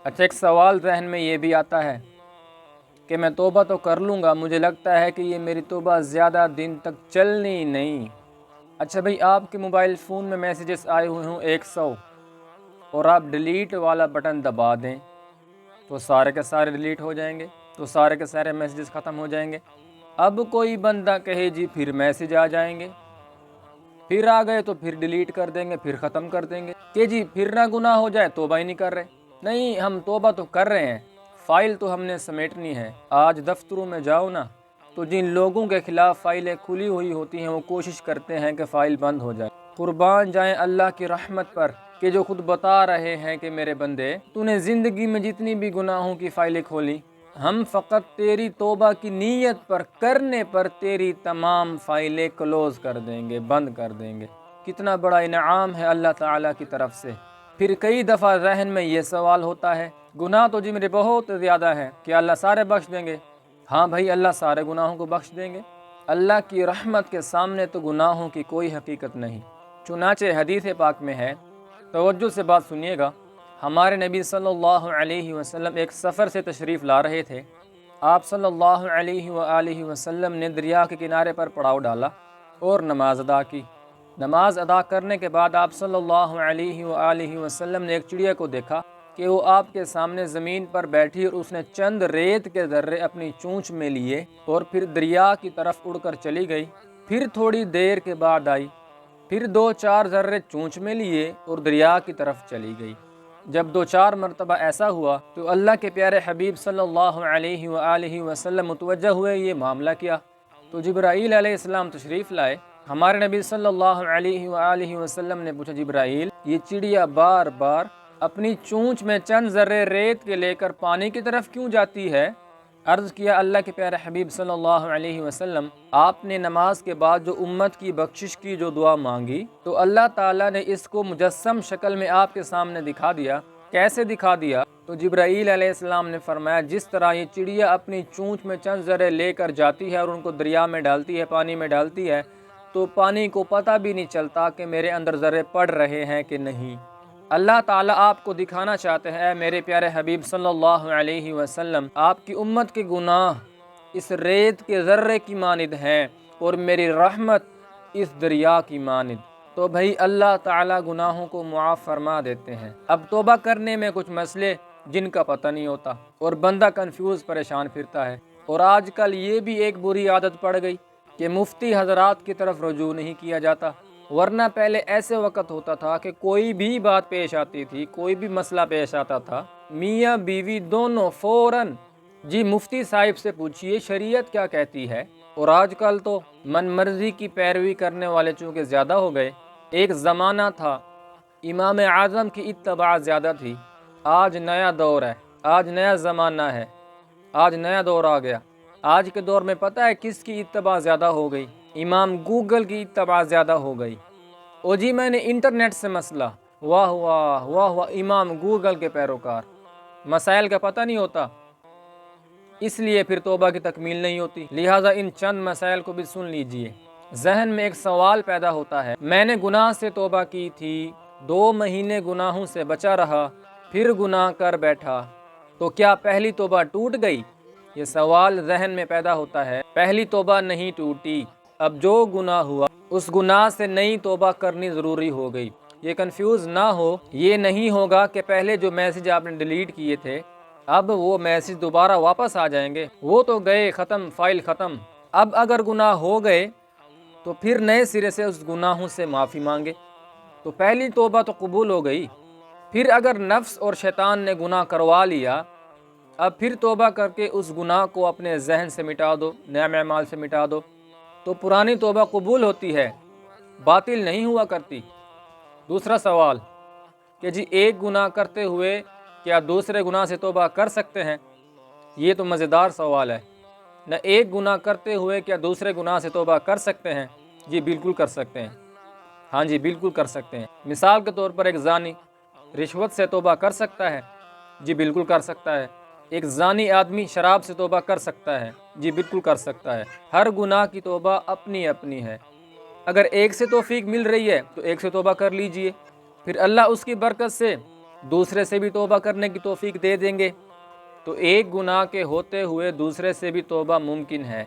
अच्छा, एक सवाल जहन में ये भी आता है कि मैं तौबा तो कर लूँगा, मुझे लगता है कि ये मेरी तौबा ज़्यादा दिन तक चलनी नहीं। अच्छा भाई, आपके मोबाइल फ़ोन में मैसेजेस आए हुए हों 100 और आप डिलीट वाला बटन दबा दें तो सारे के सारे डिलीट हो जाएंगे, तो सारे के सारे मैसेजेस ख़त्म हो जाएंगे। अब कोई बंदा कहे जी फिर मैसेज आ जाएंगे, फिर आ गए तो फिर डिलीट कर देंगे, फिर ख़त्म कर देंगे कि जी फिर ना गुनाह हो जाए, तौबा ही नहीं कर रहे। नहीं, हम तौबा तो कर रहे हैं, फ़ाइल तो हमने समेटनी है। आज दफ्तरों में जाओ ना, तो जिन लोगों के ख़िलाफ़ फ़ाइलें खुली हुई होती हैं वो कोशिश करते हैं कि फ़ाइल बंद हो जाए। कुर्बान जाएं अल्लाह की रहमत पर कि जो खुद बता रहे हैं कि मेरे बंदे, तूने ज़िंदगी में जितनी भी गुनाहों की फ़ाइलें खोली, हम फ़कत तेरी तौबा की नीयत पर करने पर तेरी तमाम फ़ाइलें क्लोज़ कर देंगे, बंद कर देंगे। कितना बड़ा इनाम है अल्लाह ताला की तरफ से। फिर कई दफ़ा ज़हन में ये सवाल होता है, गुनाह तो जी मेरे बहुत ज़्यादा है, क्या अल्लाह सारे बख्श देंगे? हाँ भाई, अल्लाह सारे गुनाहों को बख्श देंगे। अल्लाह की रहमत के सामने तो गुनाहों की कोई हकीकत नहीं। चुनाचे हदीस पाक में है, तवज्जो से बात सुनिएगा। हमारे नबी सल्लल्लाहु अलैहि वसल्लम एक सफ़र से तशरीफ़ ला रहे थे। आप सल्लल्लाहु अलैहि वसल्लम ने दरिया के किनारे पर पड़ाव डाला और नमाज अदा की। नमाज अदा करने के बाद आप सल्लल्लाहु अलैहि वसल्लम ने एक चिड़िया को देखा कि वो आपके सामने ज़मीन पर बैठी और उसने चंद रेत के ज़र्रे अपनी चोंच में लिए और फिर दरिया की तरफ उड़कर चली गई। फिर थोड़ी देर के बाद आई, फिर 2-4 ज़र्रे चोंच में लिए और दरिया की तरफ चली गई। जब 2-4 मरतबा ऐसा हुआ तो अल्लाह के प्यारे हबीब सल्लल्लाहु अलैहि वसल्लम मुतवज्जह हुए, ये मामला क्या? तो जिब्राईल अलैहिस्सलाम तशरीफ़ लाए। हमारे नबी सल्लल्लाहु अलैहि वसल्लम ने पूछा, जिब्राईल, ये चिड़िया बार बार अपनी चोंच में चंद ज़र्रे रेत के लेकर पानी की तरफ क्यों जाती है? अर्ज़ किया, अल्लाह के प्यारे हबीब सल्लल्लाहु अलैहि वसल्लम, आपने नमाज के बाद जो उम्मत की बख्शिश की जो दुआ मांगी तो अल्लाह ताला ने इसको मुजस्सम शक्ल में आपके सामने दिखा दिया। कैसे दिखा दिया? तो जिब्राईल अलैहिस्सलाम ने फरमाया, जिस तरह ये चिड़िया अपनी चोंच में चंद ज़र्रे लेकर जाती है और उनको दरिया में डालती है, पानी में डालती है, तो पानी को पता भी नहीं चलता कि मेरे अंदर ज़र्रे पड़ रहे हैं कि नहीं। अल्लाह ताला आपको दिखाना चाहते हैं, मेरे प्यारे हबीब सल्लल्लाहु अलैहि वसल्लम, आपकी उम्मत के गुनाह इस रेत के ज़र्रे की मानिद हैं और मेरी रहमत इस दरिया की मानिद। तो भाई अल्लाह ताला गुनाहों को मुआफ़ फरमा देते हैं। अब तौबा करने में कुछ मसले जिनका पता नहीं होता और बंदा कंफ्यूज परेशान फिरता है। और आजकल ये भी एक बुरी आदत पड़ गई कि मुफ्ती हजरात की तरफ रुजू नहीं किया जाता, वरना पहले ऐसे वक्त होता था कि कोई भी बात पेश आती थी, कोई भी मसला पेश आता था, मियाँ बीवी दोनों फ़ौरन जी मुफ्ती साहिब से पूछिए शरीयत क्या कहती है। और आजकल तो मन मर्जी की पैरवी करने वाले चूँकि ज़्यादा हो गए। एक ज़माना था इमाम आज़म की इत्तबा ज़्यादा थी, आज नया दौर है, आज नया ज़माना है, आज नया दौर आ गया। आज के दौर में पता है किसकी इत्तबा ज़्यादा हो गई? इमाम गूगल की इत्तबा ज़्यादा हो गई। ओ जी मैंने इंटरनेट से मसला, वाह वाह वाह वाह, इमाम गूगल के पैरोकार। मसाइल का पता नहीं होता, इसलिए फिर तौबा की तकमील नहीं होती। लिहाजा इन चंद मसाइल को भी सुन लीजिए। जहन में एक सवाल पैदा होता है, मैंने गुनाह से तौबा की थी, 2 महीने गुनाहों से बचा रहा, फिर गुनाह कर बैठा, तो क्या पहली तौबा टूट गई? ये सवाल जहन में पैदा होता है। पहली तौबा नहीं टूटी, अब जो गुनाह हुआ उस गुनाह से नई तौबा करनी ज़रूरी हो गई। ये कंफ्यूज ना हो, ये नहीं होगा कि पहले जो मैसेज आपने डिलीट किए थे अब वो मैसेज दोबारा वापस आ जाएंगे, वो तो गए, ख़त्म, फ़ाइल ख़त्म। अब अगर गुनाह हो गए तो फिर नए सिरे से उस गुनाहों से माफ़ी मांगे, तो पहली तौबा तो कबूल हो गई। फिर अगर नफ्स और शैतान ने गुनाह करवा लिया, अब फिर तौबा करके उस गुनाह को अपने जहन से मिटा दो, नए अमाल से मिटा दो, तो पुरानी तौबा कबूल होती है, बातिल नहीं हुआ करती। दूसरा सवाल कि जी एक गुनाह करते हुए क्या दूसरे गुनाह से तौबा कर सकते हैं? ये तो मज़ेदार सवाल है। न एक गुनाह करते हुए क्या दूसरे गुनाह से तौबा कर सकते हैं? जी बिल्कुल कर सकते हैं। हाँ जी, बिल्कुल कर सकते हैं। मिसाल के तौर पर एक ज़ानी रिश्वत से तौबा कर सकता है? जी बिल्कुल कर सकता है। एक ज़ानी आदमी शराब से तौबा कर सकता है? जी बिल्कुल कर सकता है। हर गुनाह की तौबा अपनी अपनी है। अगर एक से तौफीक मिल रही है तो एक से तौबा कर लीजिए, फिर अल्लाह उसकी बरकत से دوسرے سے بھی توبہ کرنے کی توفیق دے دیں گے، تو ایک گناہ کے ہوتے ہوئے دوسرے سے بھی توبہ ممکن ہے۔